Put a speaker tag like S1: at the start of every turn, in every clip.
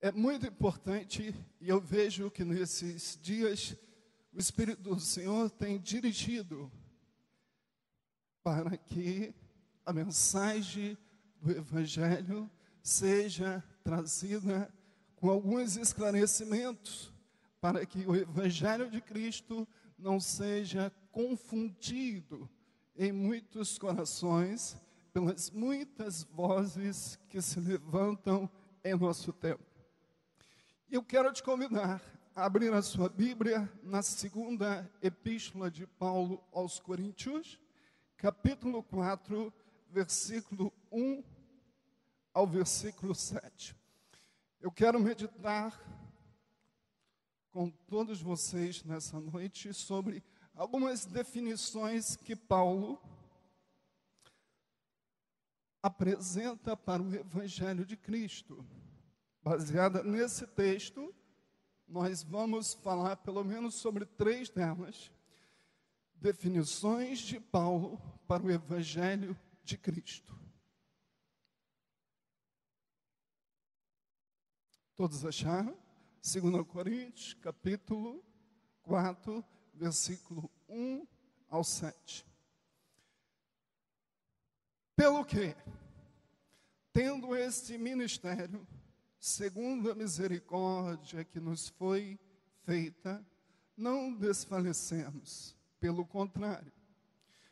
S1: É muito importante, e eu vejo que nesses dias o Espírito do Senhor tem dirigido para que a mensagem do Evangelho seja trazida com alguns esclarecimentos, para que o Evangelho de Cristo não seja confundido em muitos corações pelas muitas vozes que se levantam em nosso tempo. Eu quero te convidar a abrir a sua Bíblia na segunda epístola de Paulo aos Coríntios, capítulo 4, versículo 1 ao versículo 7. Eu quero meditar com todos vocês nessa noite sobre algumas definições que Paulo apresenta para o Evangelho de Cristo. Baseada nesse texto, nós vamos falar pelo menos sobre 3 delas, definições de Paulo para o Evangelho de Cristo. Todos acharam? 2 Coríntios, capítulo 4, versículo 1 ao 7. Pelo que, tendo este ministério, segundo a misericórdia que nos foi feita, não desfalecemos, pelo contrário,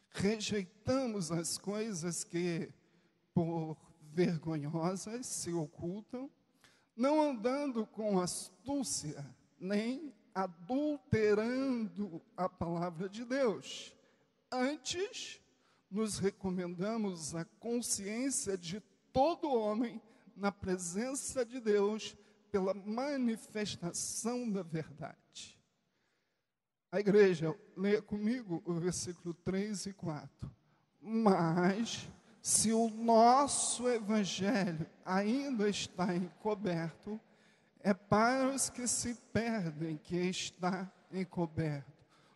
S1: rejeitamos as coisas que, por vergonhosas, se ocultam, não andando com astúcia, nem adulterando a palavra de Deus. Antes, nos recomendamos a consciência de todo homem na presença de Deus pela manifestação da verdade. A igreja, leia comigo o versículo 3 e 4. Mas, se o nosso evangelho ainda está encoberto, é para os que se perdem que está encoberto,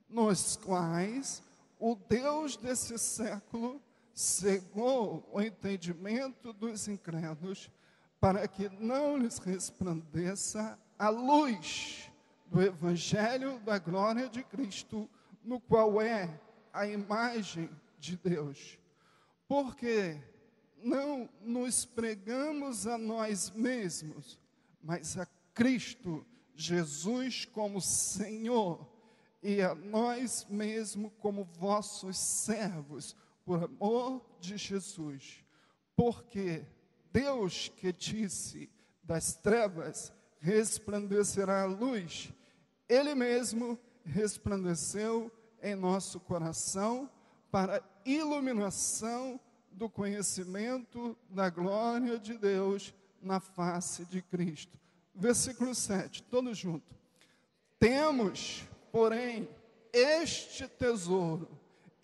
S1: nos quais o Deus desse século cegou o entendimento dos incrédulos, para que não lhes resplandeça a luz do Evangelho da glória de Cristo, no qual é a imagem de Deus. Porque não nos pregamos a nós mesmos, mas a Cristo Jesus como Senhor, e a nós mesmos como vossos servos, por amor de Jesus. Porque Deus que disse, das trevas resplandecerá a luz, Ele mesmo resplandeceu em nosso coração para iluminação do conhecimento da glória de Deus na face de Cristo. Versículo 7, todos juntos. Temos, porém, este tesouro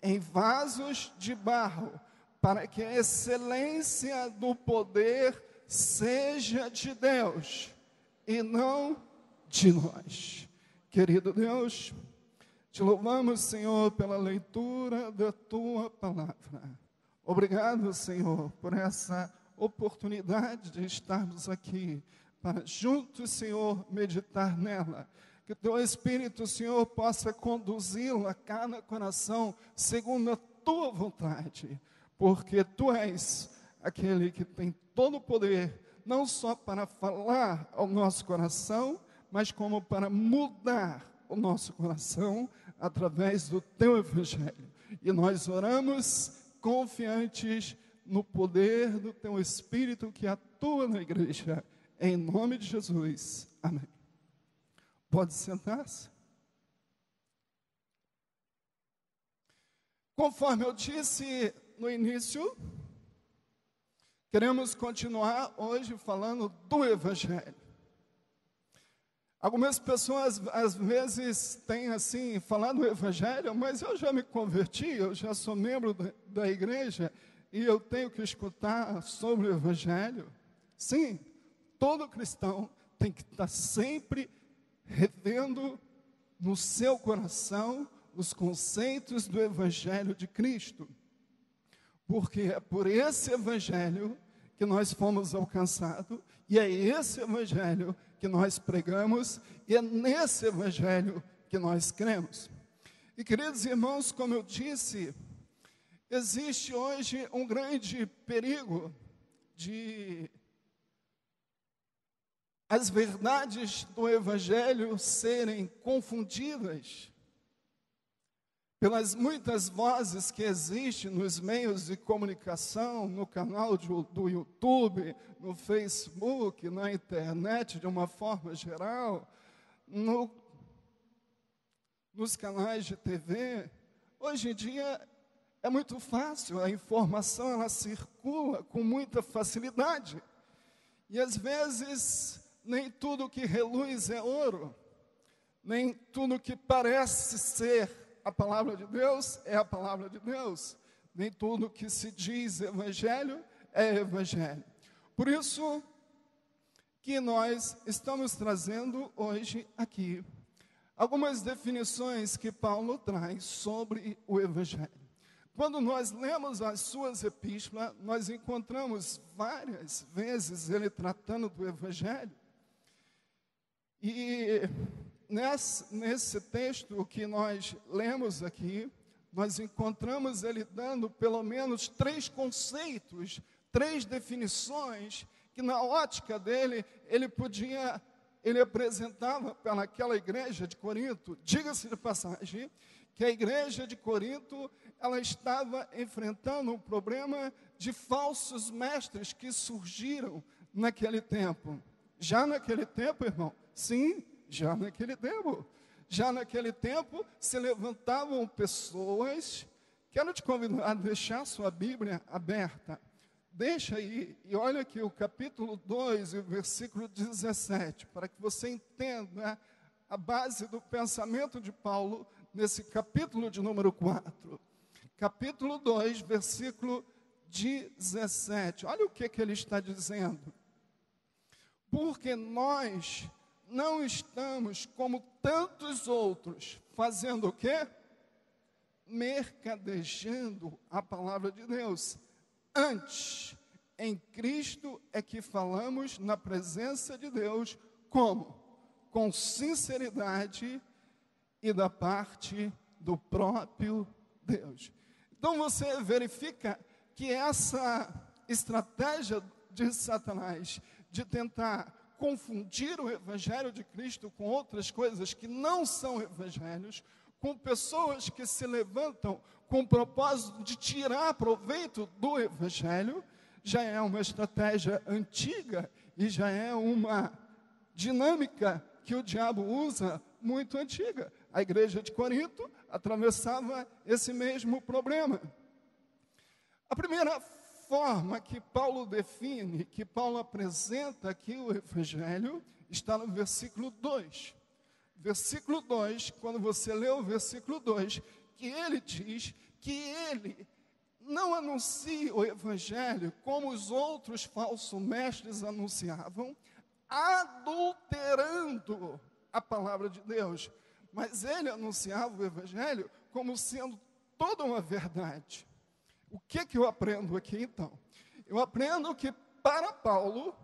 S1: em vasos de barro, para que a excelência do poder seja de Deus e não de nós. Querido Deus, te louvamos, Senhor, pela leitura da Tua palavra. Obrigado, Senhor, por essa oportunidade de estarmos aqui, para juntos, Senhor, meditar nela. Que o Teu Espírito, Senhor, possa conduzi-la a cada coração, segundo a Tua vontade. Porque Tu és aquele que tem todo o poder, não só para falar ao nosso coração, mas como para mudar o nosso coração através do Teu Evangelho. E nós oramos confiantes no poder do Teu Espírito que atua na igreja. Em nome de Jesus. Amém. Pode sentar-se. Conforme eu disse no início, queremos continuar hoje falando do Evangelho. Algumas pessoas às vezes têm assim, falado do Evangelho, mas eu já me converti, eu já sou membro da igreja e eu tenho que escutar sobre o Evangelho. Sim, todo cristão tem que estar sempre revendo no seu coração os conceitos do Evangelho de Cristo. Porque é por esse Evangelho que que nós fomos alcançados, e é esse evangelho que nós pregamos, e é nesse evangelho que nós cremos. E, queridos irmãos, como eu disse, existe hoje um grande perigo de as verdades do evangelho serem confundidas pelas muitas vozes que existem nos meios de comunicação, no canal do YouTube, no Facebook, na internet de uma forma geral, nos canais de TV. Hoje em dia é muito fácil, a informação ela circula com muita facilidade. E às vezes nem tudo que reluz é ouro, nem tudo que parece ser a palavra de Deus é a palavra de Deus. Nem tudo que se diz evangelho é evangelho. Por isso que nós estamos trazendo hoje aqui algumas definições que Paulo traz sobre o evangelho. Quando nós lemos as suas epístolas, nós encontramos várias vezes ele tratando do evangelho. E nesse texto que nós lemos aqui, nós encontramos ele dando pelo menos 3 conceitos, 3 definições, que na ótica dele, ele apresentava para aquela igreja de Corinto. Diga-se de passagem, que a igreja de Corinto, ela estava enfrentando um problema de falsos mestres que surgiram naquele tempo. Já naquele tempo, irmão? Sim, já naquele tempo. Já naquele tempo se levantavam pessoas. Quero te convidar a deixar sua Bíblia aberta. Deixa aí, e olha aqui o capítulo 2, o versículo 17, para que você entenda a base do pensamento de Paulo nesse capítulo de número 4. Capítulo 2, versículo 17. Olha o que ele está dizendo. Porque nós não estamos como tantos outros, fazendo o quê? Mercadejando a palavra de Deus. Antes, em Cristo é que falamos na presença de Deus, como? Com sinceridade e da parte do próprio Deus. Então você verifica que essa estratégia de Satanás de tentar confundir o evangelho de Cristo com outras coisas que não são evangelhos, com pessoas que se levantam com o propósito de tirar proveito do evangelho, já é uma estratégia antiga e já é uma dinâmica que o diabo usa muito antiga. A igreja de Corinto atravessava esse mesmo problema. A primeira forma que Paulo define, que Paulo apresenta aqui o evangelho, está no versículo 2. Versículo 2, quando você lê o versículo 2, que ele diz que ele não anuncia o evangelho como os outros falsos mestres anunciavam, adulterando a palavra de Deus, mas ele anunciava o evangelho como sendo toda uma verdade. O que eu aprendo aqui então? Eu aprendo que para Paulo,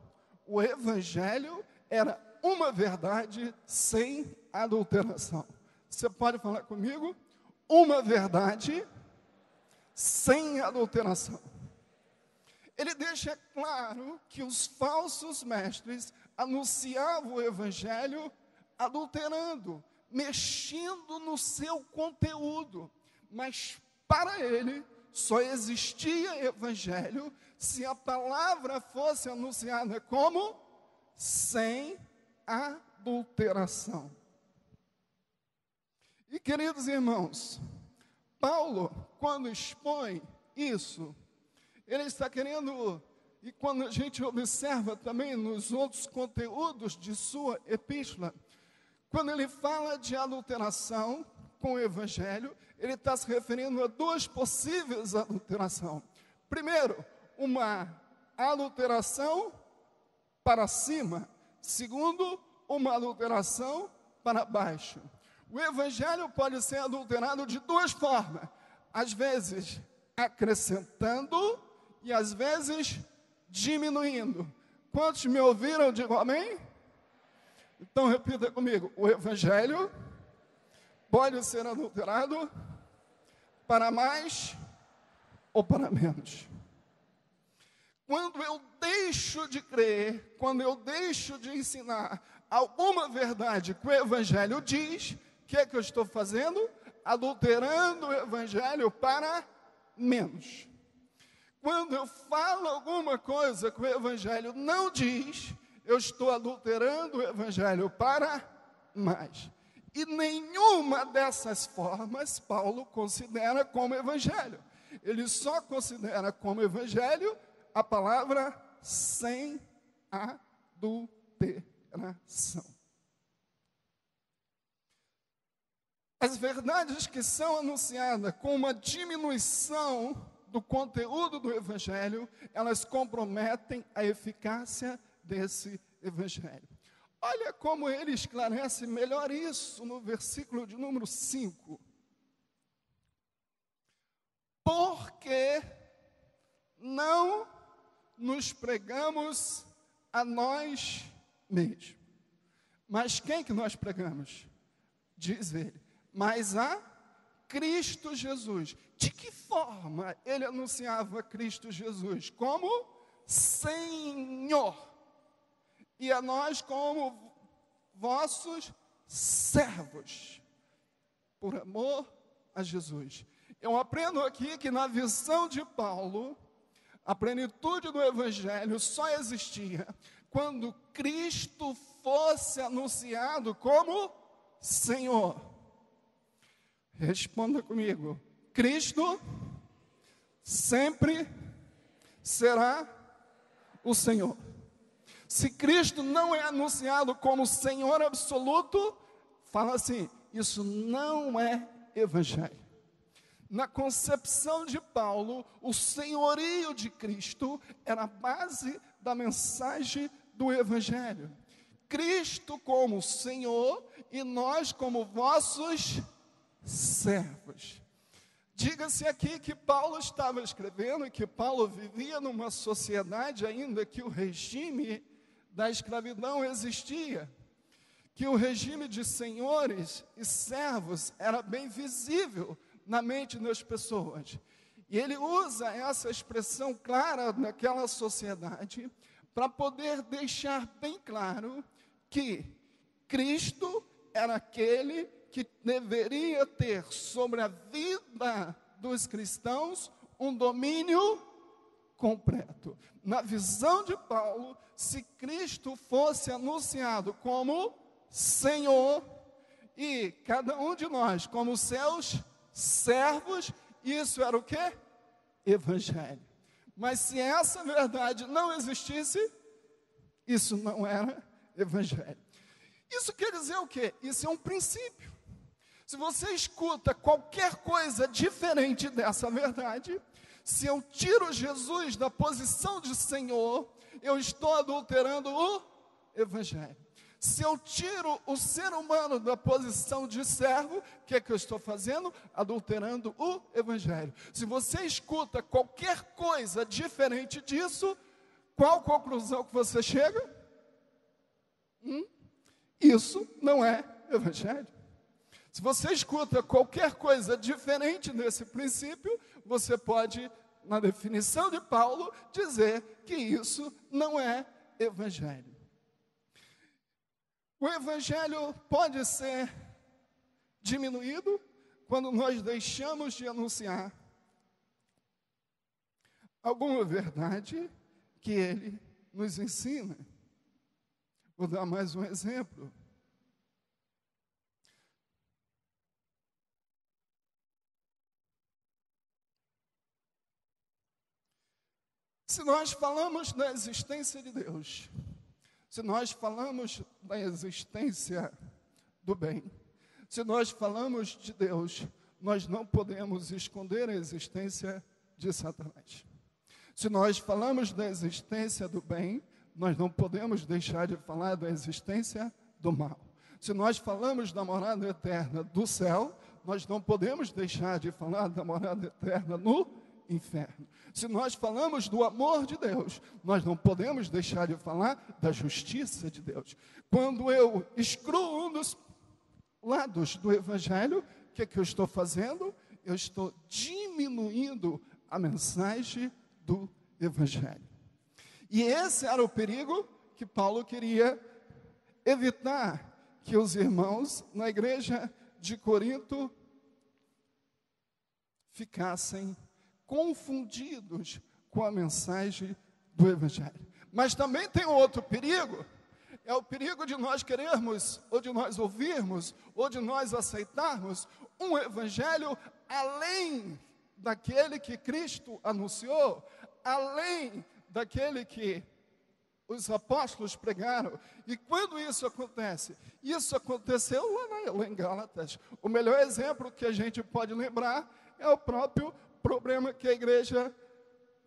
S1: o evangelho era uma verdade sem adulteração. Você pode falar comigo? Uma verdade sem adulteração. Ele deixa claro que os falsos mestres anunciavam o evangelho adulterando, mexendo no seu conteúdo, mas para ele só existia evangelho se a palavra fosse anunciada como sem adulteração. E queridos irmãos, Paulo, quando expõe isso, ele está querendo, e quando a gente observa também nos outros conteúdos de sua epístola, quando ele fala de adulteração com o evangelho, ele está se referindo a 2 possíveis adulterações. Primeiro, uma adulteração para cima. Segundo, uma adulteração para baixo. O evangelho pode ser adulterado de 2 formas. Às vezes, acrescentando e às vezes diminuindo. Quantos me ouviram? Digam amém. Então repita comigo: o evangelho pode ser adulterado para mais ou para menos. Quando eu deixo de crer, quando eu deixo de ensinar alguma verdade que o evangelho diz, o que é que eu estou fazendo? Adulterando o evangelho para menos. Quando eu falo alguma coisa que o evangelho não diz, eu estou adulterando o evangelho para mais. E nenhuma dessas formas Paulo considera como evangelho. Ele só considera como evangelho a palavra sem adulteração. As verdades que são anunciadas com uma diminuição do conteúdo do evangelho, elas comprometem a eficácia desse evangelho. Olha como ele esclarece melhor isso no versículo de número 5. Porque não nos pregamos a nós mesmos. Mas quem que nós pregamos? Diz ele, mas a Cristo Jesus. De que forma ele anunciava Cristo Jesus? Como Senhor. E a nós como vossos servos, por amor a Jesus. Eu aprendo aqui que na visão de Paulo, a plenitude do evangelho só existia quando Cristo fosse anunciado como Senhor. Responda comigo: Cristo sempre será o Senhor. Se Cristo não é anunciado como Senhor absoluto, fala assim, isso não é evangelho. Na concepção de Paulo, o senhorio de Cristo era a base da mensagem do evangelho. Cristo como Senhor e nós como vossos servos. Diga-se aqui que Paulo estava escrevendo e que Paulo vivia numa sociedade ainda que o regime da escravidão existia, que o regime de senhores e servos era bem visível na mente das pessoas. E ele usa essa expressão clara naquela sociedade para poder deixar bem claro que Cristo era aquele que deveria ter sobre a vida dos cristãos um domínio completo. Na visão de Paulo, se Cristo fosse anunciado como Senhor e cada um de nós como seus servos, isso era o quê? Evangelho. Mas se essa verdade não existisse, isso não era evangelho. Isso quer dizer o quê? Isso é um princípio. Se você escuta qualquer coisa diferente dessa verdade, se eu tiro Jesus da posição de Senhor, eu estou adulterando o evangelho. Se eu tiro o ser humano da posição de servo, o que é que eu estou fazendo? Adulterando o evangelho. Se você escuta qualquer coisa diferente disso, qual conclusão que você chega? Isso não é evangelho. Se você escuta qualquer coisa diferente desse princípio, você pode, na definição de Paulo, dizer que isso não é evangelho. O evangelho pode ser diminuído quando nós deixamos de anunciar alguma verdade que ele nos ensina. Vou dar mais um exemplo. Se nós falamos da existência de Deus, se nós falamos da existência do bem, se nós falamos de Deus, nós não podemos esconder a existência de Satanás. Se nós falamos da existência do bem, nós não podemos deixar de falar da existência do mal. Se nós falamos da morada eterna do céu, nós não podemos deixar de falar da morada eterna no inferno. Se nós falamos do amor de Deus, nós não podemos deixar de falar da justiça de Deus. Quando eu excluo um dos lados do Evangelho, o que eu estou fazendo? Eu estou diminuindo a mensagem do Evangelho. E esse era o perigo que Paulo queria evitar, que os irmãos na igreja de Corinto ficassem confundidos com a mensagem do Evangelho. Mas também tem um outro perigo, é o perigo de nós querermos, ou de nós ouvirmos, ou de nós aceitarmos um Evangelho além daquele que Cristo anunciou, além daquele que os apóstolos pregaram. E quando isso acontece? Isso aconteceu lá em Gálatas. O melhor exemplo que a gente pode lembrar é o próprio problema que a igreja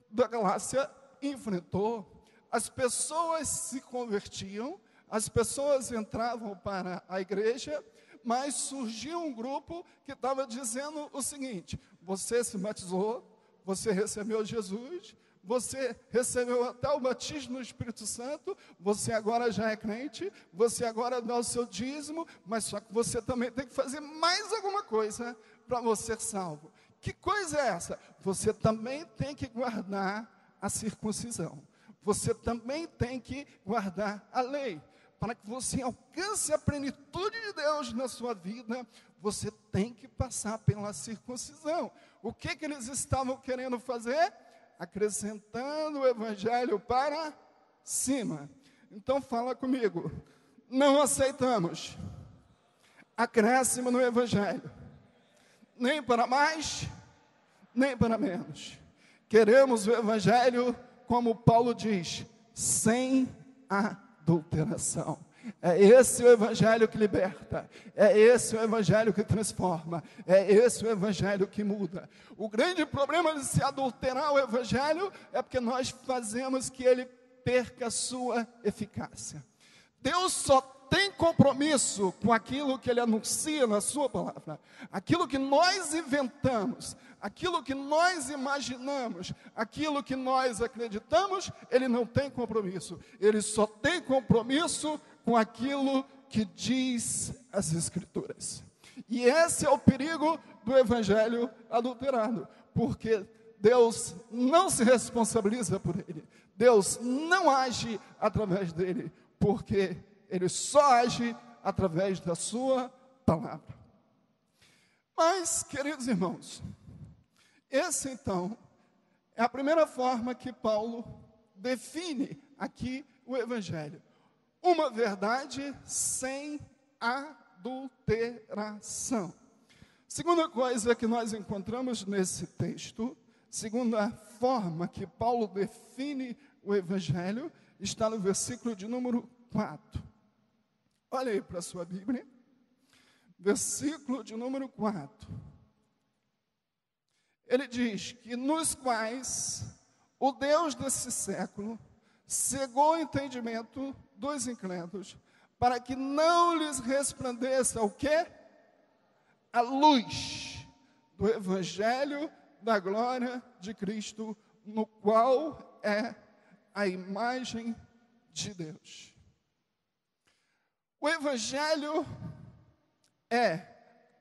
S1: da Galácia enfrentou. As pessoas se convertiam, as pessoas entravam para a igreja, mas surgiu um grupo que estava dizendo o seguinte: você se batizou, você recebeu Jesus, você recebeu até o batismo no Espírito Santo, você agora já é crente, você agora dá o seu dízimo, mas só que você também tem que fazer mais alguma coisa para você ser salvo. Que coisa é essa? Você também tem que guardar a circuncisão. Você também tem que guardar a lei. Para que você alcance a plenitude de Deus na sua vida, você tem que passar pela circuncisão. O que eles estavam querendo fazer? Acrescentando o Evangelho para cima. Então fala comigo. Não aceitamos acréscimo no Evangelho. Nem para mais, nem para menos. Queremos o Evangelho, como Paulo diz, sem adulteração. É esse o Evangelho que liberta, é esse o Evangelho que transforma, é esse o Evangelho que muda. O grande problema de se adulterar o Evangelho é porque nós fazemos que ele perca a sua eficácia. Deus só tem compromisso com aquilo que ele anuncia na sua palavra. Aquilo que nós inventamos, aquilo que nós imaginamos, aquilo que nós acreditamos, ele não tem compromisso. Ele só tem compromisso com aquilo que diz as Escrituras. E esse é o perigo do Evangelho adulterado, porque Deus não se responsabiliza por ele. Deus não age através dele, porque ele só age através da sua palavra. Mas, queridos irmãos, esse então é a primeira forma que Paulo define aqui o Evangelho. Uma verdade sem adulteração. Segunda coisa que nós encontramos nesse texto, segunda forma que Paulo define o Evangelho, está no versículo de número 4. Olha aí para a sua Bíblia, versículo de número 4. Ele diz que nos quais o Deus desse século cegou o entendimento dos incrédulos, para que não lhes resplandeça o quê? A luz do Evangelho da glória de Cristo, no qual é a imagem de Deus. O Evangelho é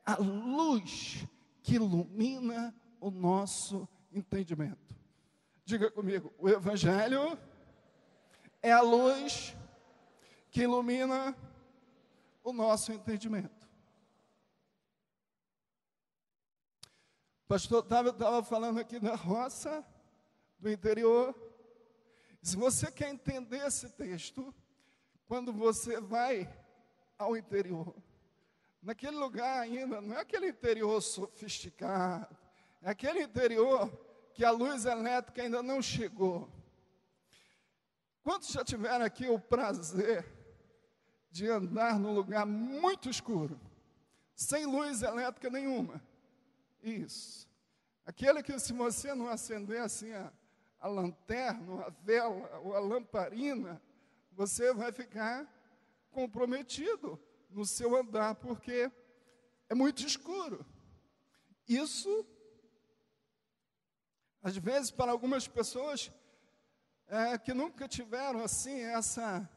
S1: a luz que ilumina o nosso entendimento. Diga comigo, o Evangelho é a luz que ilumina o nosso entendimento. O pastor Otávio estava falando aqui da roça, do interior. Se você quer entender esse texto, quando você vai ao interior, naquele lugar ainda, não é aquele interior sofisticado, é aquele interior que a luz elétrica ainda não chegou. Quantos já tiveram aqui o prazer de andar num lugar muito escuro, sem luz elétrica nenhuma? Isso. Aquele que, se você não acender assim a lanterna, a vela ou a lamparina, você vai ficar comprometido no seu andar, porque é muito escuro. Isso Às vezes, para algumas pessoas que nunca tiveram assim essa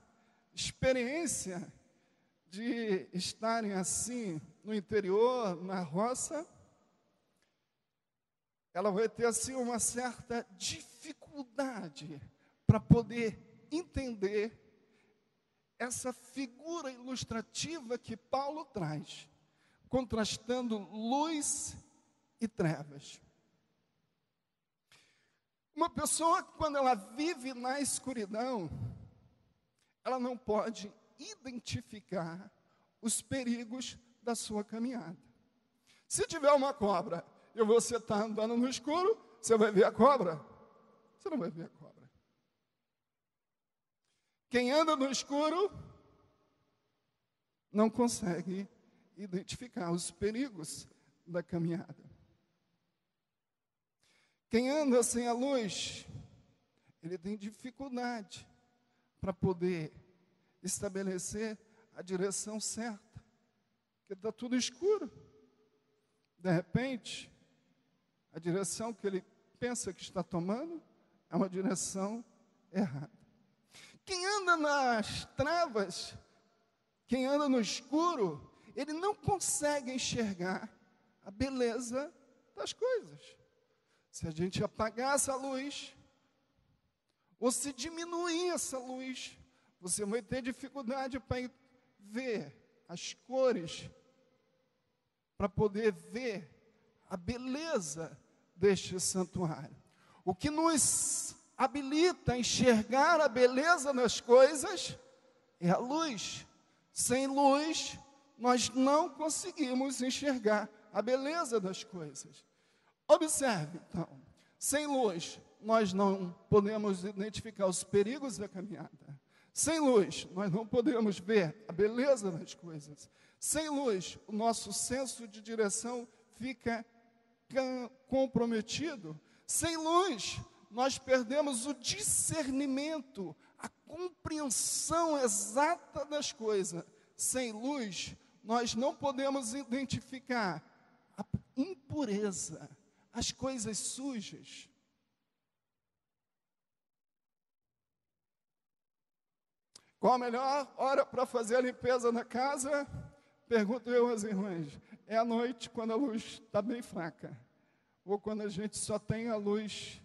S1: experiência de estarem assim no interior, na roça, ela vai ter assim uma certa dificuldade para poder entender essa figura ilustrativa que Paulo traz, contrastando luz e trevas. Uma pessoa, quando ela vive na escuridão, ela não pode identificar os perigos da sua caminhada. Se tiver uma cobra e você está andando no escuro, você vai ver a cobra? Você não vai ver a cobra. Quem anda no escuro não consegue identificar os perigos da caminhada. Quem anda sem a luz, ele tem dificuldade para poder estabelecer a direção certa, porque está tudo escuro. De repente, a direção que ele pensa que está tomando é uma direção errada. Quem anda nas trevas, quem anda no escuro, ele não consegue enxergar a beleza das coisas. Se a gente apagar essa luz, ou se diminuir essa luz, você vai ter dificuldade para ver as cores, para poder ver a beleza deste santuário. O que nos habilita a enxergar a beleza das coisas é a luz. Sem luz, nós não conseguimos enxergar a beleza das coisas. Observe, então, sem luz, nós não podemos identificar os perigos da caminhada. Sem luz, nós não podemos ver a beleza das coisas. Sem luz, o nosso senso de direção fica comprometido. Sem luz, nós perdemos o discernimento, a compreensão exata das coisas. Sem luz, nós não podemos identificar a impureza, as coisas sujas. Qual a melhor hora para fazer a limpeza na casa? Pergunto eu às irmãs. É à noite, quando a luz está bem fraca. Ou quando a gente só tem a luz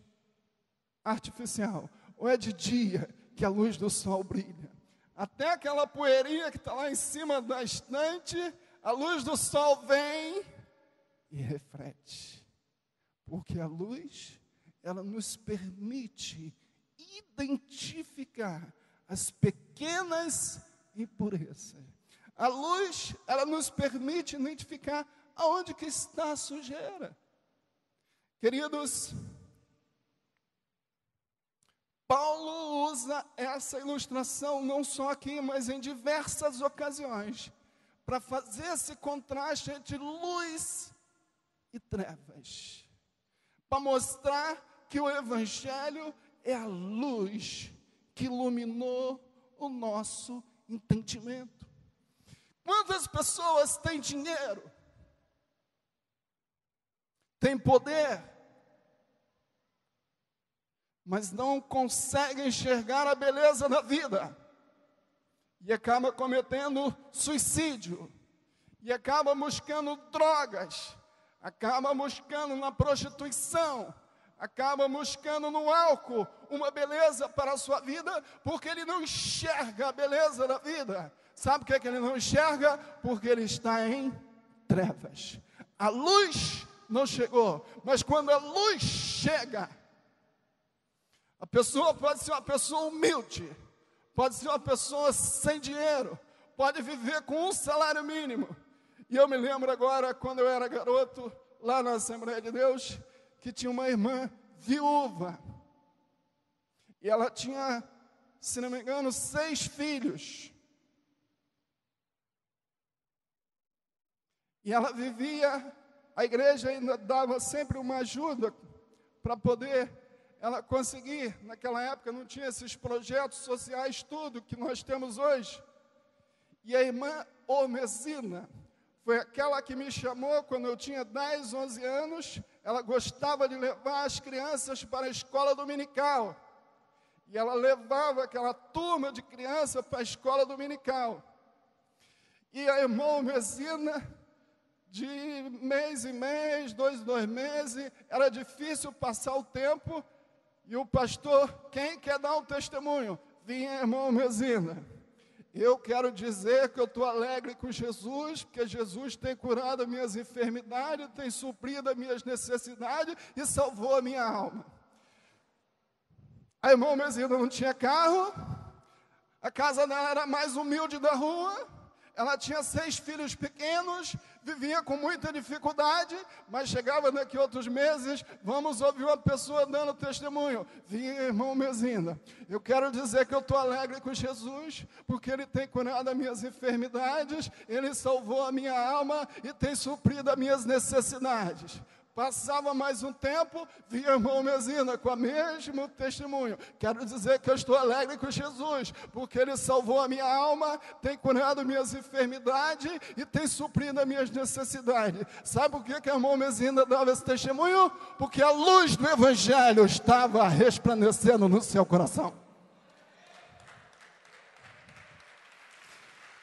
S1: artificial. Ou é de dia, que a luz do sol brilha. Até aquela poeirinha que está lá em cima da estante, a luz do sol vem e reflete. Porque a luz, ela nos permite identificar as pequenas impurezas. A luz, ela nos permite identificar aonde que está a sujeira. Queridos, Paulo usa essa ilustração não só aqui, mas em diversas ocasiões, para fazer esse contraste entre luz e trevas. Para mostrar que o Evangelho é a luz que iluminou o nosso entendimento. Quantas pessoas têm dinheiro, têm poder, mas não conseguem enxergar a beleza da vida, e acaba cometendo suicídio, e acaba buscando drogas, acaba buscando na prostituição, acaba buscando no álcool uma beleza para a sua vida, porque ele não enxerga a beleza da vida. Sabe por que ele não enxerga? Porque ele está em trevas. A luz não chegou, mas quando a luz chega, a pessoa pode ser uma pessoa humilde, pode ser uma pessoa sem dinheiro, pode viver com um salário mínimo. E eu me lembro agora, quando eu era garoto, lá na Assembleia de Deus, que tinha uma irmã viúva. E ela tinha, se não me engano, 6 filhos. E ela vivia, a igreja ainda dava sempre uma ajuda para poder ela conseguir. Naquela época não tinha esses projetos sociais, tudo que nós temos hoje. E a irmã Ormesina Foi aquela que me chamou quando eu tinha 10, 11 anos. Ela gostava de levar as crianças para a escola dominical. E ela levava aquela turma de crianças para a escola dominical. E a irmã Mesina, de mês em mês, 2 em 2 meses, era difícil passar o tempo. E o pastor, quem quer dar um testemunho? Vinha a irmã Mesina. Eu quero dizer que eu estou alegre com Jesus, porque Jesus tem curado as minhas enfermidades, tem suprido as minhas necessidades e salvou a minha alma. A irmã Mesina não tinha carro, a casa dela era mais humilde da rua, ela tinha 6 filhos pequenos, vivia com muita dificuldade, mas chegava daqui a outros meses, vamos ouvir uma pessoa dando testemunho. Vinha irmão Mesina. Eu quero dizer que eu estou alegre com Jesus, porque Ele tem curado as minhas enfermidades, Ele salvou a minha alma e tem suprido as minhas necessidades. Passava mais um tempo, vinha o irmão Mesina com o mesmo testemunho. Quero dizer que eu estou alegre com Jesus, porque Ele salvou a minha alma, tem curado minhas enfermidades e tem suprido as minhas necessidades. Sabe por que o irmão Mesina dava esse testemunho? Porque a luz do Evangelho estava resplandecendo no seu coração.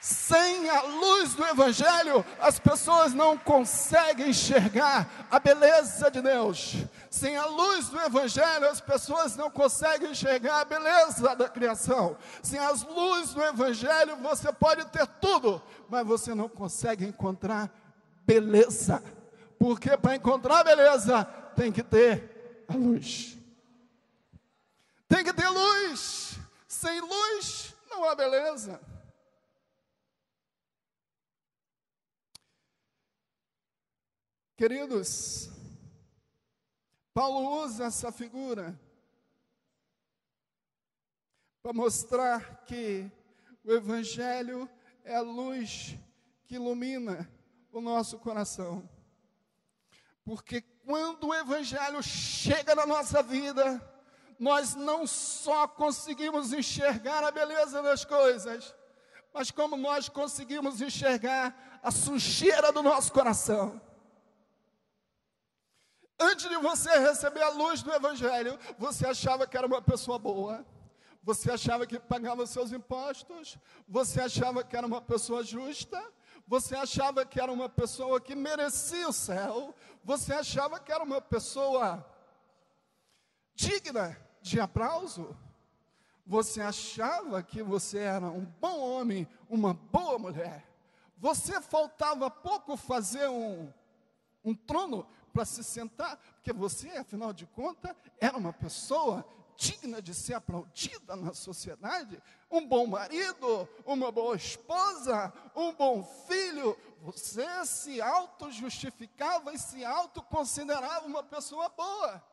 S1: Sem a luz do Evangelho, as pessoas não conseguem enxergar a beleza de Deus. Sem a luz do Evangelho, as pessoas não conseguem enxergar a beleza da criação. Sem as luzes do Evangelho, você pode ter tudo, mas você não consegue encontrar beleza. Porque para encontrar beleza, tem que ter a luz. Tem que ter luz. Sem luz, não há beleza. Queridos, Paulo usa essa figura para mostrar que o Evangelho é a luz que ilumina o nosso coração. Porque quando o Evangelho chega na nossa vida, nós não só conseguimos enxergar a beleza das coisas, mas como nós conseguimos enxergar a sujeira do nosso coração. Antes de você receber a luz do Evangelho, você achava que era uma pessoa boa, você achava que pagava seus impostos, você achava que era uma pessoa justa, você achava que era uma pessoa que merecia o céu, você achava que era uma pessoa digna de aplauso, você achava que você era um bom homem, uma boa mulher, você faltava pouco fazer um trono para se sentar, porque você, afinal de contas, era uma pessoa digna de ser aplaudida na sociedade, um bom marido, uma boa esposa, um bom filho. Você se auto-justificava e se auto-considerava uma pessoa boa.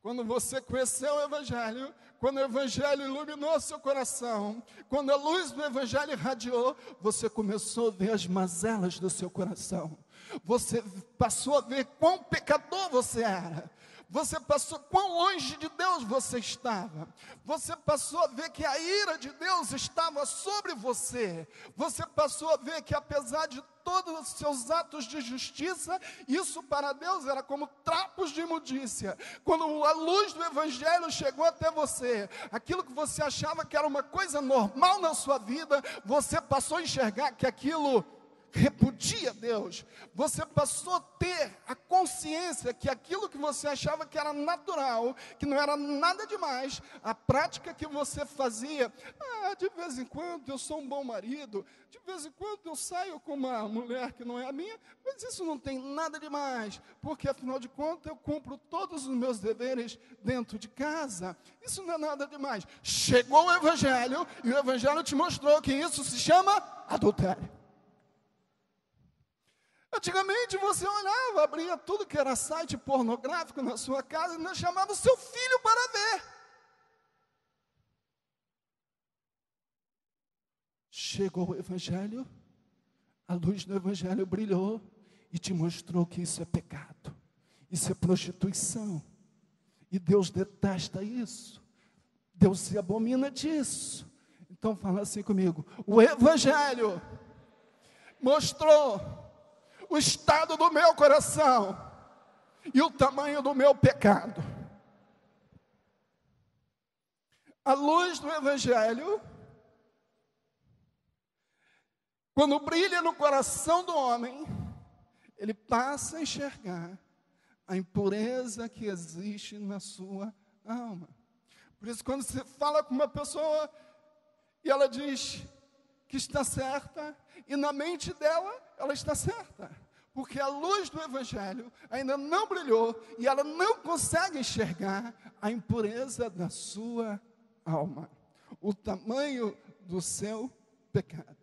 S1: Quando você conheceu o Evangelho, quando o Evangelho iluminou seu coração, quando a luz do Evangelho irradiou, você começou a ver as mazelas do seu coração. Você passou a ver quão pecador você era. Você passou quão longe de Deus você estava. Você passou a ver que a ira de Deus estava sobre você. Você passou a ver que apesar de todos os seus atos de justiça, isso para Deus era como trapos de imundícia. Quando a luz do Evangelho chegou até você, aquilo que você achava que era uma coisa normal na sua vida, você passou a enxergar que aquilo repudia Deus. Você passou a ter a consciência que aquilo que você achava que era natural, que não era nada demais, a prática que você fazia, de vez em quando eu sou um bom marido, de vez em quando eu saio com uma mulher que não é a minha, mas isso não tem nada demais, porque afinal de contas eu cumpro todos os meus deveres dentro de casa, isso não é nada demais. Chegou o Evangelho, e o Evangelho te mostrou que isso se chama adultério. Antigamente você olhava, abria tudo que era site pornográfico na sua casa e não chamava o seu filho para ver. Chegou o Evangelho, a luz do Evangelho brilhou e te mostrou que isso é pecado, isso é prostituição. E Deus detesta isso, Deus se abomina disso. Então fala assim comigo: o Evangelho mostrou o estado do meu coração e o tamanho do meu pecado. A luz do Evangelho, quando brilha no coração do homem, ele passa a enxergar a impureza que existe na sua alma. Por isso, quando você fala com uma pessoa e ela diz que está certa, e na mente dela, ela está certa. Porque a luz do Evangelho ainda não brilhou e ela não consegue enxergar a impureza da sua alma, o tamanho do seu pecado.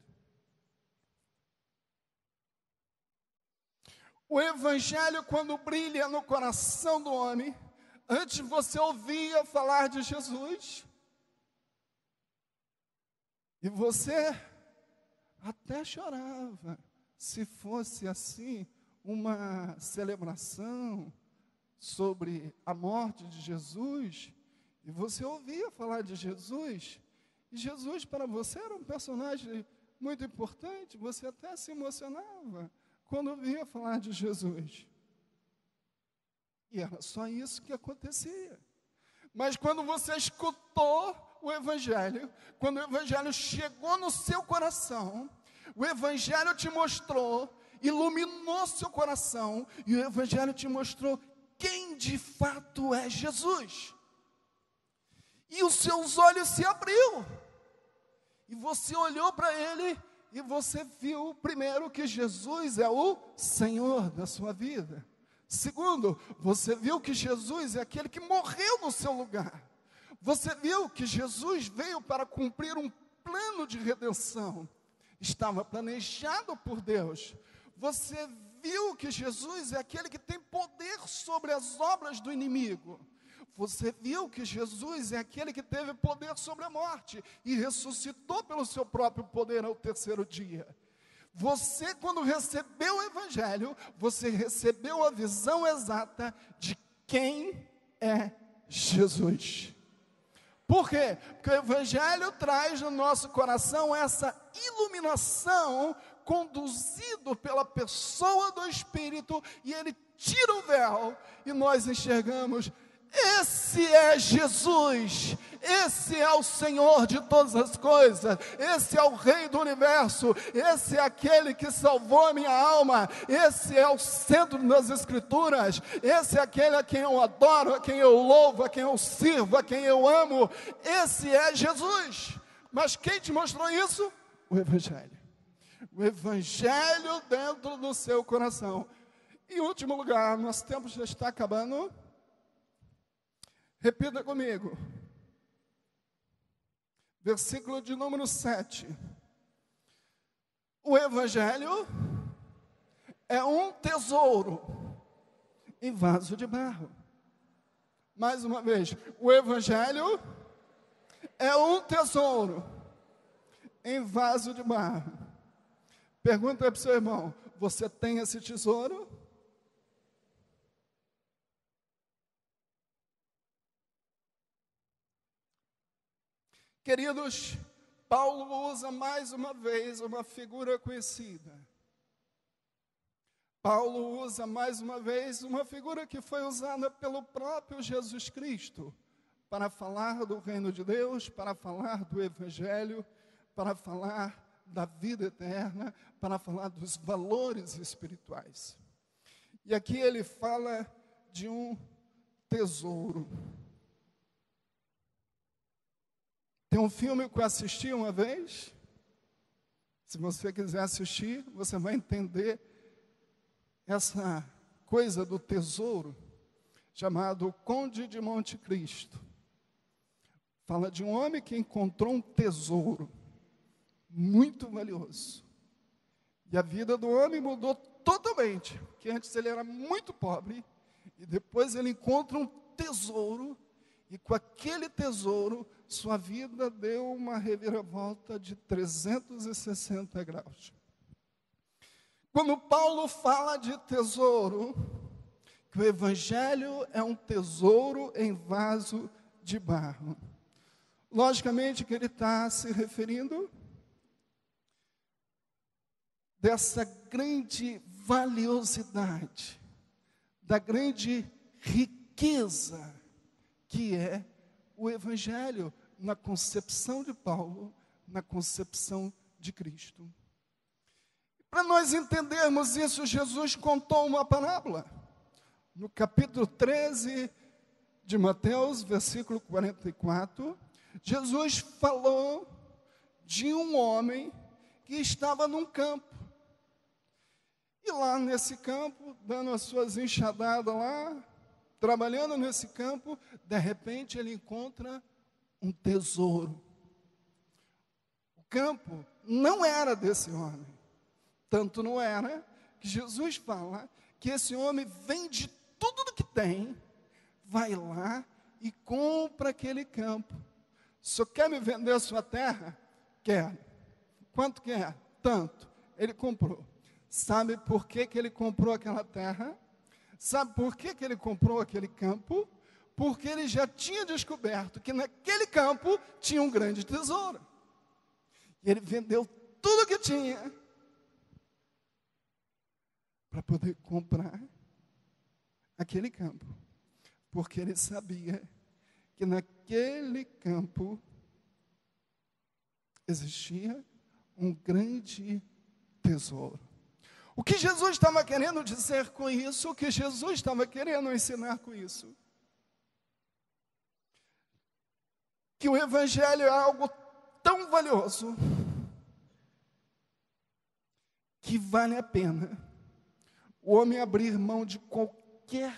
S1: O Evangelho, quando brilha no coração do homem, antes você ouvia falar de Jesus, e você até chorava, se fosse assim, uma celebração sobre a morte de Jesus, e você ouvia falar de Jesus, e Jesus para você era um personagem muito importante, você até se emocionava quando ouvia falar de Jesus. E era só isso que acontecia. Mas quando você escutou o Evangelho, quando o Evangelho chegou no seu coração, o Evangelho te mostrou, iluminou seu coração, e o Evangelho te mostrou quem de fato é Jesus. E os seus olhos se abriu, e você olhou para ele, e você viu primeiro que Jesus é o Senhor da sua vida. Segundo, você viu que Jesus é aquele que morreu no seu lugar. Você viu que Jesus veio para cumprir um plano de redenção. Estava planejado por Deus. Você viu que Jesus é aquele que tem poder sobre as obras do inimigo. Você viu que Jesus é aquele que teve poder sobre a morte e ressuscitou pelo seu próprio poder ao terceiro dia. Você, quando recebeu o Evangelho, você recebeu a visão exata de quem é Jesus. Por quê? Porque o Evangelho traz no nosso coração essa iluminação, conduzido pela pessoa do Espírito, e ele tira o véu, e nós enxergamos: esse é Jesus, esse é o Senhor de todas as coisas, esse é o Rei do Universo, esse é aquele que salvou a minha alma, esse é o centro das Escrituras, esse é aquele a quem eu adoro, a quem eu louvo, a quem eu sirvo, a quem eu amo, esse é Jesus. Mas quem te mostrou isso? O Evangelho. O Evangelho dentro do seu coração. Em último lugar, nosso tempo já está acabando. Repita comigo. Versículo de número 7. O Evangelho é um tesouro em vaso de barro. Mais uma vez. O Evangelho é um tesouro em vaso de barro. Pergunta para o seu irmão: você tem esse tesouro? Queridos, Paulo usa mais uma vez uma figura conhecida. Paulo usa mais uma vez uma figura que foi usada pelo próprio Jesus Cristo para falar do reino de Deus, para falar do Evangelho, para falar da vida eterna, para falar dos valores espirituais. E aqui ele fala de um tesouro. Tem um filme que eu assisti uma vez. Se você quiser assistir, você vai entender essa coisa do tesouro, chamado Conde de Monte Cristo. Fala de um homem que encontrou um tesouro muito valioso. E a vida do homem mudou totalmente, porque antes ele era muito pobre, e depois ele encontra um tesouro, e com aquele tesouro, sua vida deu uma reviravolta de 360 graus. Quando Paulo fala de tesouro, que o Evangelho é um tesouro em vaso de barro, logicamente que ele está se referindo dessa grande valiosidade, da grande riqueza que é o Evangelho na concepção de Paulo, na concepção de Cristo. Para nós entendermos isso, Jesus contou uma parábola. No capítulo 13 de Mateus, versículo 44, Jesus falou de um homem que estava num campo. E lá nesse campo, dando as suas enxadadas lá, trabalhando nesse campo, de repente ele encontra um tesouro. O campo não era desse homem. Tanto não era que Jesus fala que esse homem vende tudo o que tem, vai lá e compra aquele campo. O senhor quer me vender a sua terra? Quero. Quanto quer? Tanto. Ele comprou. Sabe por que ele comprou aquela terra? Sabe por que ele comprou aquele campo? Porque ele já tinha descoberto que naquele campo tinha um grande tesouro. E ele vendeu tudo que tinha para poder comprar aquele campo. Porque ele sabia que naquele campo existia um grande tesouro. O que Jesus estava querendo dizer com isso? O que Jesus estava querendo ensinar com isso? Que o Evangelho é algo tão valioso que vale a pena o homem abrir mão de qualquer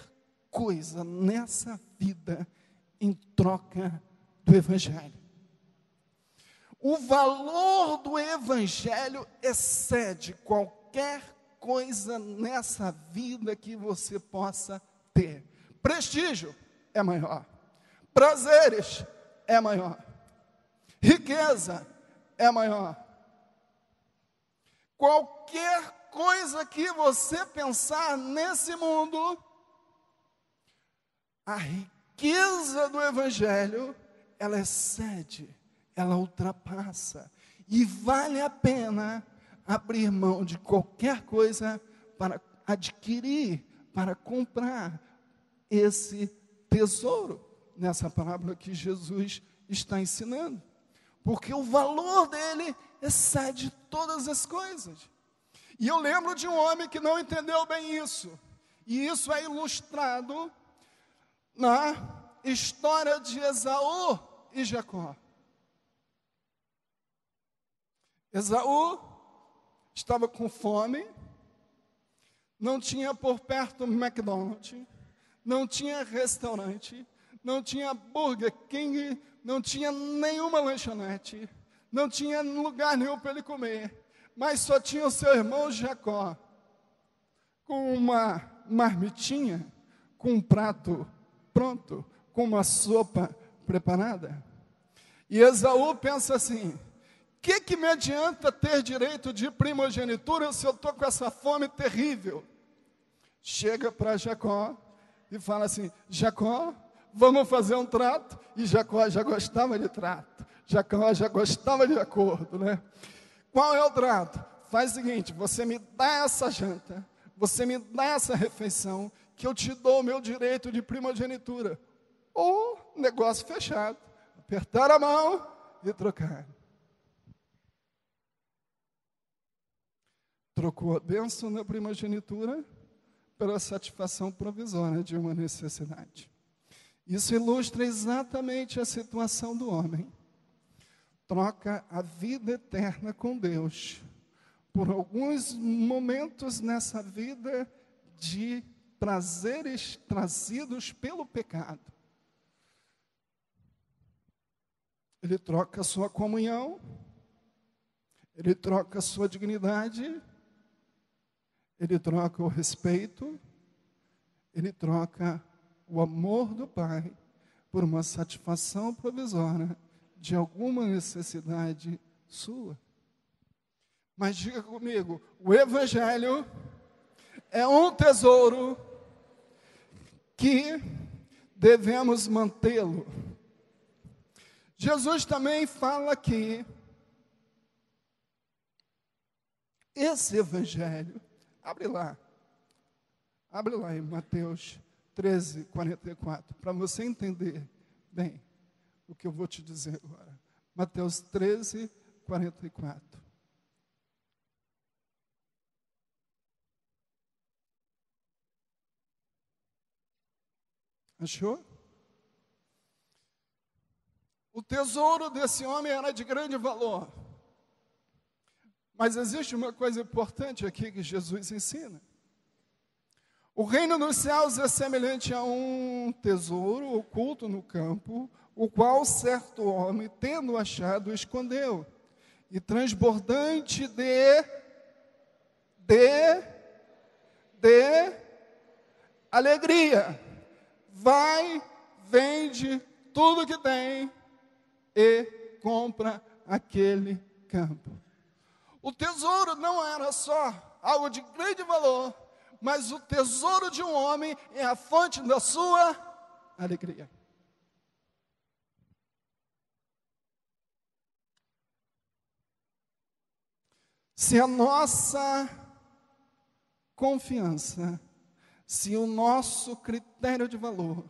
S1: coisa nessa vida em troca do Evangelho. O valor do Evangelho excede qualquer coisa nessa vida que você possa ter. Prestígio é maior. Prazeres é maior. Riqueza é maior. Qualquer coisa que você pensar nesse mundo, a riqueza do Evangelho, ela excede, ela ultrapassa. E vale a pena abrir mão de qualquer coisa para adquirir, para comprar esse tesouro nessa parábola que Jesus está ensinando. Porque o valor dele excede todas as coisas. E eu lembro de um homem que não entendeu bem isso. E isso é ilustrado na história de Esaú e Jacó. Esaú estava com fome, não tinha por perto McDonald's, não tinha restaurante, não tinha Burger King, não tinha nenhuma lanchonete, não tinha lugar nenhum para ele comer, mas só tinha o seu irmão Jacó, com uma marmitinha, com um prato pronto, com uma sopa preparada. E Esaú pensa assim: que me adianta ter direito de primogenitura se eu estou com essa fome terrível? Chega para Jacó e fala assim: Jacó, vamos fazer um trato. E Jacó já gostava de trato. Jacó já gostava de acordo, né? Qual é o trato? Faz o seguinte: você me dá essa janta, você me dá essa refeição, que eu te dou o meu direito de primogenitura. Ou negócio fechado, apertar a mão e trocar. Trocou a bênção na primogenitura pela satisfação provisória de uma necessidade. Isso ilustra exatamente a situação do homem. Troca a vida eterna com Deus por alguns momentos nessa vida de prazeres trazidos pelo pecado. Ele troca a sua comunhão, ele troca a sua dignidade, ele troca o respeito, ele troca o amor do Pai por uma satisfação provisória de alguma necessidade sua. Mas diga comigo, o Evangelho é um tesouro que devemos mantê-lo. Jesus também fala que esse evangelho, abre lá em Mateus 13, 44, para você entender bem o que eu vou te dizer agora. Mateus 13, 44. Achou? O tesouro desse homem era de grande valor. Mas existe uma coisa importante aqui que Jesus ensina. O reino dos céus é semelhante a um tesouro oculto no campo, o qual certo homem, tendo achado, escondeu. E transbordante de alegria, vai, vende tudo que tem e compra aquele campo. O tesouro não era só algo de grande valor, mas o tesouro de um homem é a fonte da sua alegria. Se a nossa confiança, se o nosso critério de valor,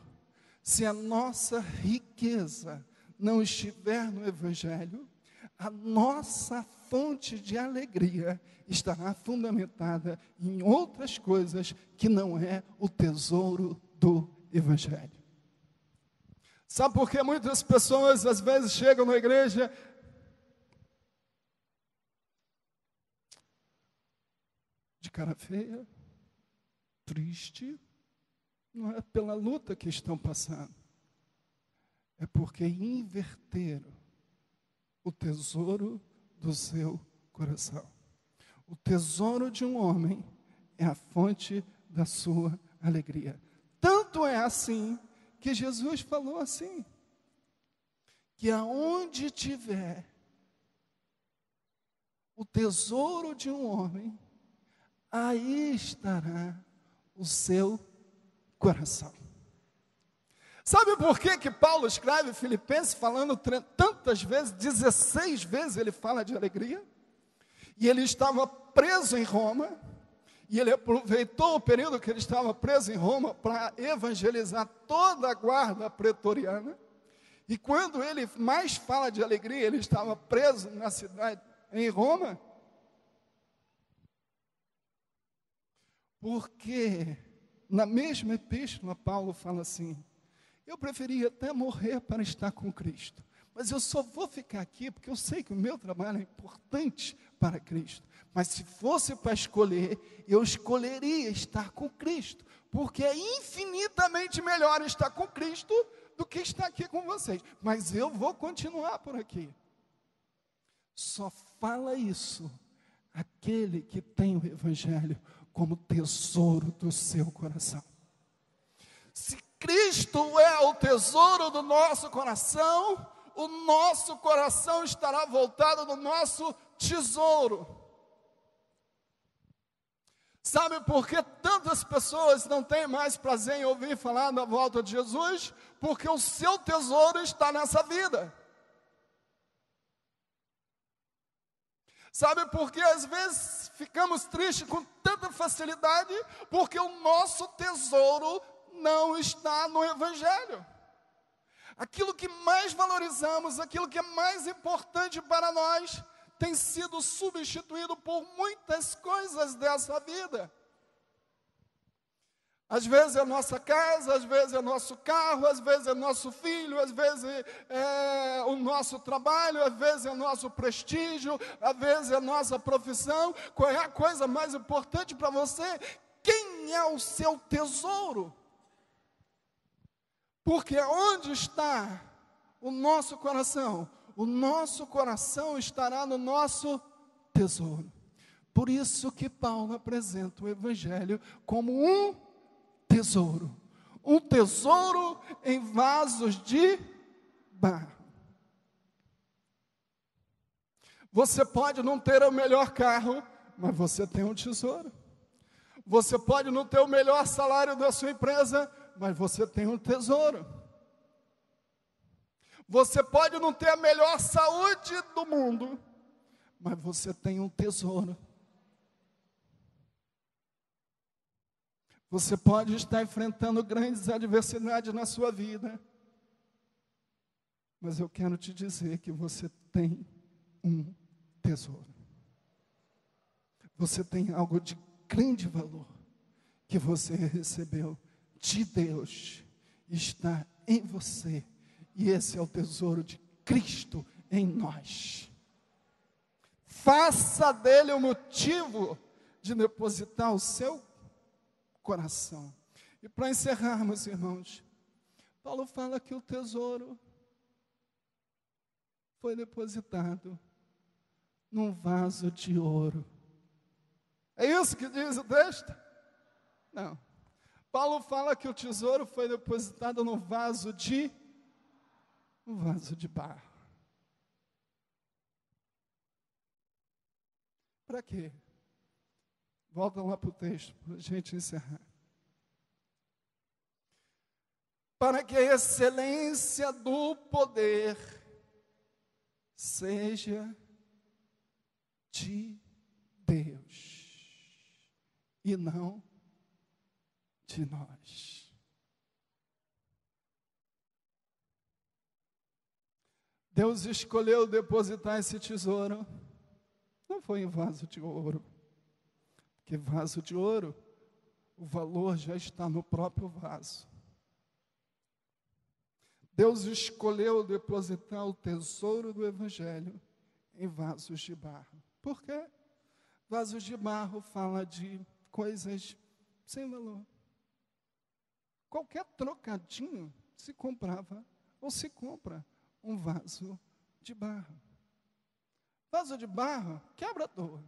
S1: se a nossa riqueza não estiver no Evangelho, a nossa fonte de alegria estará fundamentada em outras coisas que não é o tesouro do Evangelho. Sabe por que muitas pessoas às vezes chegam na igreja de cara feia, triste? Não é pela luta que estão passando, é porque inverteram o tesouro do seu coração. O tesouro de um homem é a fonte da sua alegria. Tanto é assim que Jesus falou assim, que aonde tiver o tesouro de um homem, aí estará o seu coração. Sabe por que Paulo escreve Filipenses falando tantas vezes, 16 vezes ele fala de alegria? E ele estava preso em Roma, e ele aproveitou o período que ele estava preso em Roma para evangelizar toda a guarda pretoriana. E quando ele mais fala de alegria, ele estava preso na cidade, em Roma. Porque na mesma epístola Paulo fala assim: eu preferia até morrer para estar com Cristo, mas eu só vou ficar aqui porque eu sei que o meu trabalho é importante para Cristo. Mas se fosse para escolher, eu escolheria estar com Cristo, porque é infinitamente melhor estar com Cristo do que estar aqui com vocês. Mas eu vou continuar por aqui. Só fala isso aquele que tem o Evangelho como tesouro do seu coração. Se Cristo é o tesouro do nosso coração, o nosso coração estará voltado no nosso tesouro. Sabe por que tantas pessoas não têm mais prazer em ouvir falar da volta de Jesus? Porque o seu tesouro está nessa vida. Sabe por que às vezes ficamos tristes com tanta facilidade? Porque o nosso tesouro não está no Evangelho. Aquilo que mais valorizamos, aquilo que é mais importante para nós, tem sido substituído por muitas coisas dessa vida. Às vezes é a nossa casa, às vezes é o nosso carro, às vezes é nosso filho, às vezes é o nosso trabalho, às vezes é o nosso prestígio, às vezes é a nossa profissão. Qual é a coisa mais importante para você? Quem é o seu tesouro? Porque onde está o nosso coração? O nosso coração estará no nosso tesouro. Por isso que Paulo apresenta o Evangelho como um tesouro em vasos de barro. Você pode não ter o melhor carro, mas você tem um tesouro. Você pode não ter o melhor salário da sua empresa, mas você tem um tesouro. Você pode não ter a melhor saúde do mundo, mas você tem um tesouro. Você pode estar enfrentando grandes adversidades na sua vida, mas eu quero te dizer que você tem um tesouro. Você tem algo de grande valor que você recebeu de Deus, está em você, e esse é o tesouro de Cristo em nós. Faça dele o motivo de depositar o seu coração. E para encerrarmos, irmãos, Paulo fala que o tesouro foi depositado num vaso de ouro. É isso que diz o texto? Não. Paulo fala que o tesouro foi depositado num vaso de barro. Para quê? Volta lá para o texto, para a gente encerrar. Para que a excelência do poder seja de Deus e não de nós. Deus escolheu depositar esse tesouro, não foi em vaso de ouro, porque vaso de ouro, o valor já está no próprio vaso. Deus escolheu depositar o tesouro do Evangelho em vasos de barro. Por quê? Vasos de barro fala de coisas sem valor. Qualquer trocadinho se comprava ou se compra um vaso de barro. Vaso de barro quebra à toa.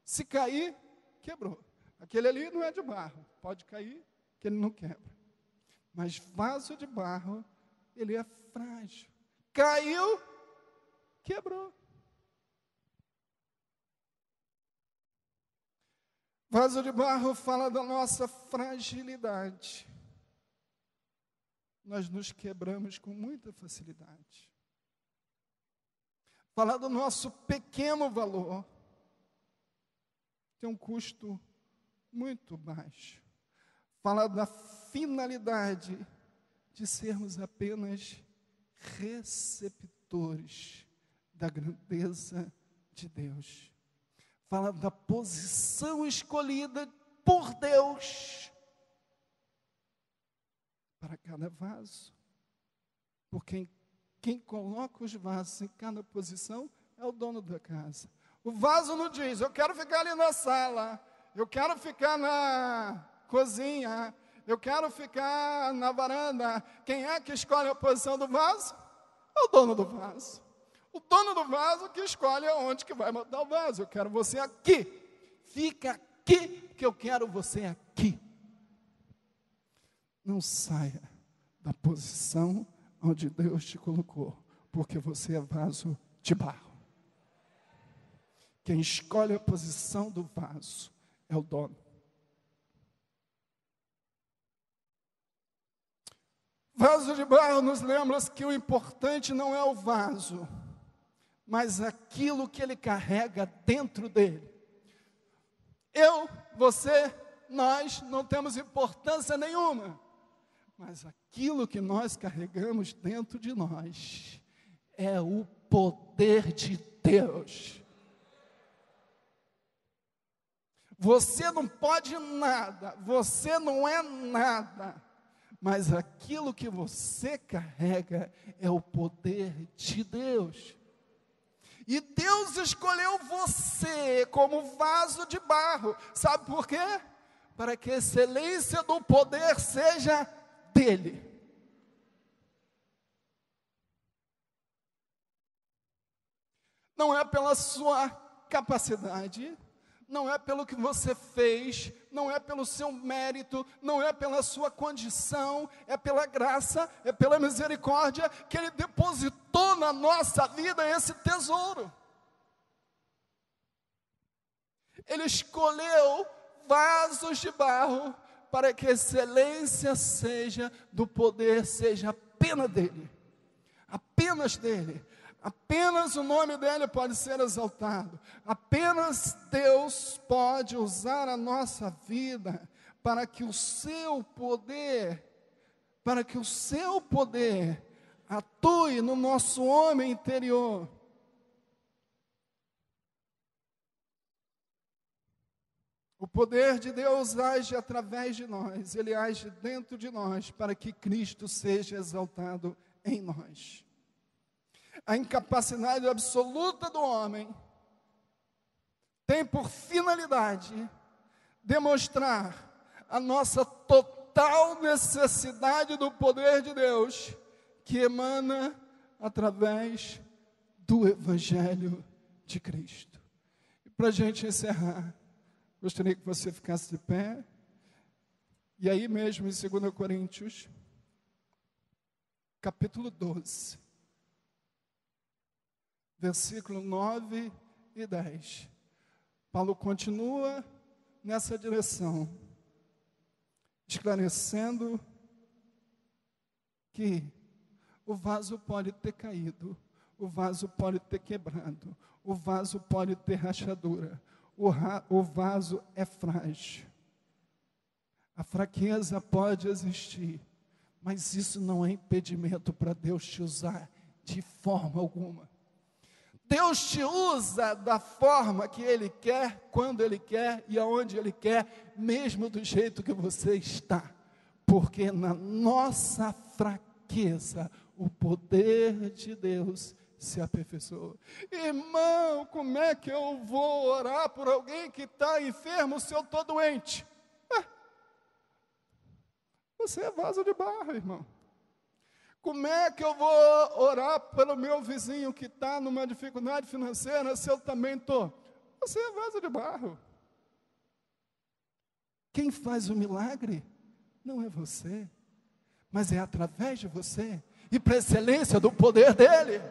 S1: Se cair, quebrou. Aquele ali não é de barro, pode cair que ele não quebra. Mas vaso de barro, ele é frágil. Caiu, quebrou. Vaso de barro fala da nossa fragilidade. Nós nos quebramos com muita facilidade. Fala do nosso pequeno valor. Tem um custo muito baixo. Fala da finalidade de sermos apenas receptores da grandeza de Deus. Fala da posição escolhida por Deus para cada vaso. Porque quem coloca os vasos em cada posição é o dono da casa. O vaso não diz, eu quero ficar ali na sala, eu quero ficar na cozinha, eu quero ficar na varanda. Quem é que escolhe a posição do vaso? É o dono do vaso. O dono do vaso que escolhe onde que vai botar o vaso. Eu quero você aqui. Fica aqui, que eu quero você aqui. Não saia da posição onde Deus te colocou, porque você é vaso de barro. Quem escolhe a posição do vaso é o dono. Vaso de barro nos lembra que o importante não é o vaso, mas aquilo que ele carrega dentro dele. Eu, você, nós não temos importância nenhuma, mas aquilo que nós carregamos dentro de nós é o poder de Deus. Você não pode nada, você não é nada, mas aquilo que você carrega é o poder de Deus. E Deus escolheu você como vaso de barro. Sabe por quê? Para que a excelência do poder seja dele. Não é pela sua capacidade, não é pelo que você fez, não é pelo seu mérito, não é pela sua condição, é pela graça, é pela misericórdia que Ele depositou na nossa vida esse tesouro. Ele escolheu vasos de barro para que a excelência seja do poder, seja apenas dele, apenas dele. Apenas o nome dele pode ser exaltado. Apenas Deus pode usar a nossa vida para que o seu poder atue no nosso homem interior. O poder de Deus age através de nós, Ele age dentro de nós, para que Cristo seja exaltado em nós. A incapacidade absoluta do homem tem por finalidade demonstrar a nossa total necessidade do poder de Deus, que emana através do Evangelho de Cristo. E para a gente encerrar, gostaria que você ficasse de pé. E aí mesmo em 2 Coríntios, capítulo 12, versículo 9 e 10. Paulo continua nessa direção, esclarecendo que o vaso pode ter caído, o vaso pode ter quebrado, o vaso pode ter rachadura, o vaso é frágil. A fraqueza pode existir, mas isso não é impedimento para Deus te usar de forma alguma. Deus te usa da forma que Ele quer, quando Ele quer e aonde Ele quer, mesmo do jeito que você está. Porque na nossa fraqueza, o poder de Deus se aperfeiçoa. Irmão, como é que eu vou orar por alguém que está enfermo se eu estou doente? Você é vaso de barro, irmão. Como é que eu vou orar pelo meu vizinho que está numa dificuldade financeira se eu também estou? Você é vaso de barro. Quem faz o milagre não é você, mas é através de você e para excelência do poder dele.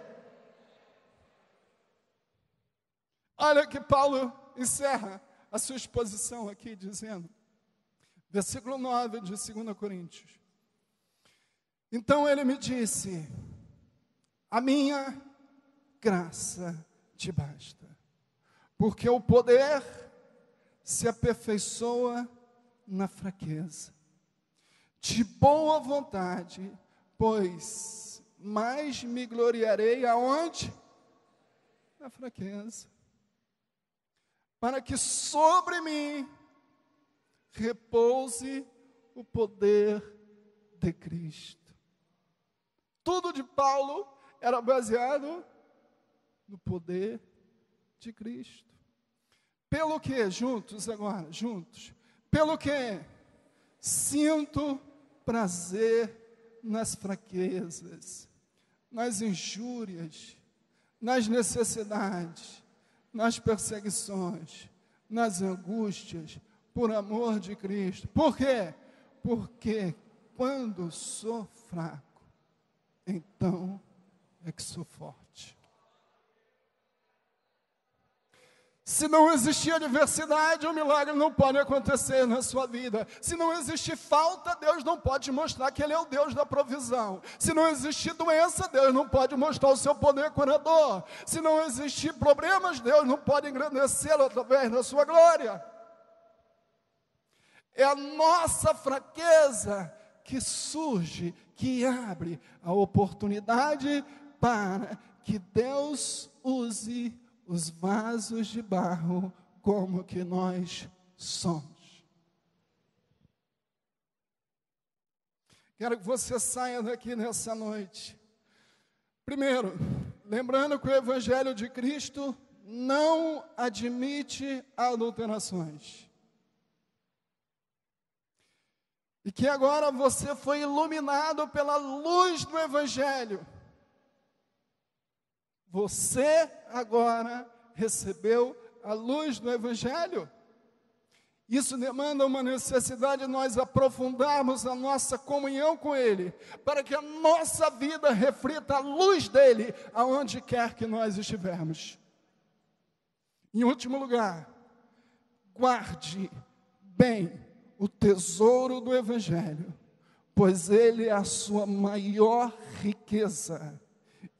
S1: Olha que Paulo encerra a sua exposição aqui dizendo, versículo 9 de 2 Coríntios. Então ele me disse, a minha graça te basta, porque o poder se aperfeiçoa na fraqueza. De boa vontade, pois mais me gloriarei aonde? Na fraqueza. Para que sobre mim repouse o poder de Cristo. Tudo de Paulo era baseado no poder de Cristo. Pelo que, juntos agora, juntos, pelo que sinto prazer nas fraquezas, nas injúrias, nas necessidades, nas perseguições, nas angústias, por amor de Cristo. Por quê? Porque quando sou fraco, então é que sou forte. Se não existir adversidade, o milagre não pode acontecer na sua vida. Se não existir falta, Deus não pode mostrar que Ele é o Deus da provisão. Se não existir doença, Deus não pode mostrar o seu poder curador. Se não existir problemas, Deus não pode engrandecê-lo através da sua glória. É a nossa fraqueza que surge, que abre a oportunidade para que Deus use os vasos de barro como que nós somos. Quero que você saia daqui nessa noite. Primeiro, lembrando que o Evangelho de Cristo não admite adulterações. E que agora você foi iluminado pela luz do Evangelho. Você agora recebeu a luz do Evangelho. Isso demanda uma necessidade de nós aprofundarmos a nossa comunhão com Ele, para que a nossa vida reflita a luz dEle, aonde quer que nós estivermos. Em último lugar, guarde bem o tesouro do Evangelho, pois ele é a sua maior riqueza,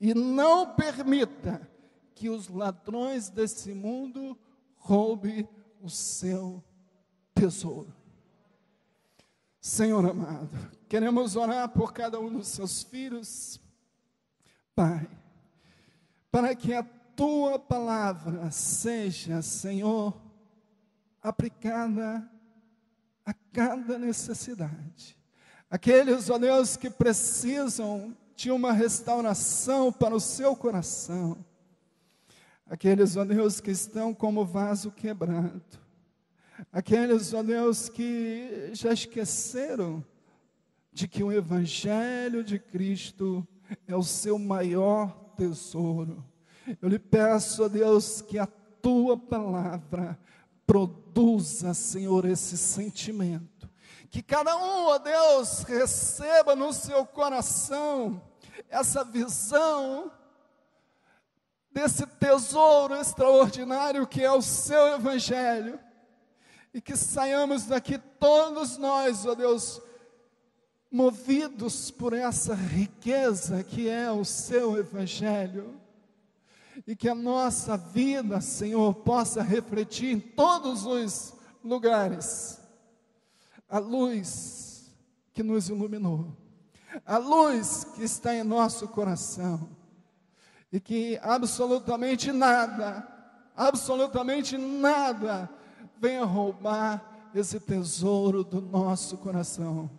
S1: e não permita que os ladrões desse mundo roubem o seu tesouro. Senhor amado, queremos orar por cada um dos seus filhos, Pai, para que a tua palavra seja, Senhor, aplicada a cada necessidade. Aqueles, ó Deus, que precisam de uma restauração para o seu coração. Aqueles, ó Deus, que estão como vaso quebrado. Aqueles, ó Deus, que já esqueceram de que o Evangelho de Cristo é o seu maior tesouro. Eu lhe peço, ó Deus, que a tua palavra produza, Senhor, esse sentimento. Que cada um, ó Deus, receba no seu coração essa visão desse tesouro extraordinário que é o seu Evangelho. E que saiamos daqui todos nós, ó Deus, movidos por essa riqueza que é o seu Evangelho. E que a nossa vida, Senhor, possa refletir em todos os lugares a luz que nos iluminou, a luz que está em nosso coração, e que absolutamente nada venha roubar esse tesouro do nosso coração,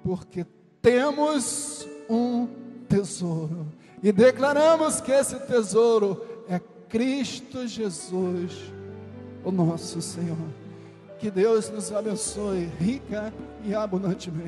S1: porque temos um tesouro, e declaramos que esse tesouro é Cristo Jesus, o nosso Senhor. Que Deus nos abençoe rica e abundantemente.